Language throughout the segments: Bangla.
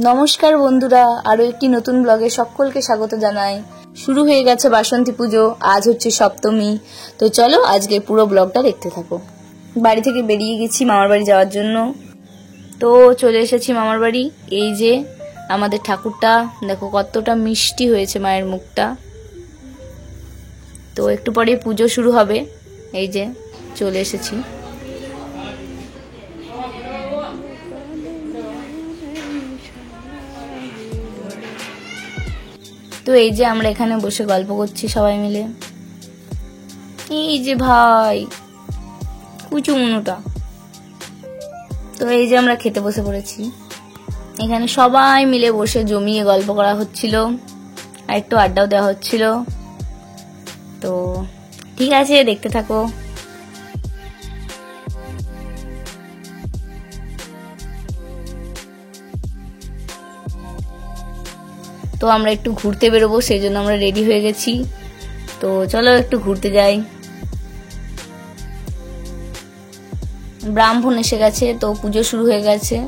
নমস্কার বন্ধুরা, আরো একটি নতুন ব্লগে সকলকে স্বাগত জানাই। শুরু হয়ে গেছে বাসন্তী পুজো, আজ হচ্ছে সপ্তমী। তো চলো আজকে পুরো ব্লগটা দেখতে থাকো। বাড়ি থেকে বেরিয়ে গেছি মামার বাড়ি যাওয়ার জন্য। তো চলে এসেছি মামার বাড়ি। এই যে আমাদের ঠাকুরটা, দেখো কতটা মিষ্টি হয়েছে মায়ের মুখটা। তো একটু পরে পুজো শুরু হবে। এই যে চলে এসেছি। তো এই যে আমরা এখানে বসে গল্প করছি সবাই মিলে। এই যে ভাই কুচু মুনুটা। তো এই যে আমরা খেতে বসে পড়েছি। এখানে সবাই মিলে বসে জমিয়ে গল্প করা হচ্ছিল, আর একটু আড্ডাও দেওয়া হচ্ছিল। তো ঠিক আছে, দেখতে থাকো। তো আমরা একটু ঘুরতে বেরোবো, সেই জন্য আমরা রেডি হয়ে গেছি। তো চলো একটু ঘুরতে যাই। ব্রাহ্মণ এসে গেছে, তো পুজো শুরু হয়ে গেছে।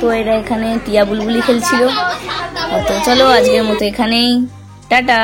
তো এরা এখানে টিয়া বুলবুলি খেলছিল। তো চলো আজকের মতো এখানেই, টাটা।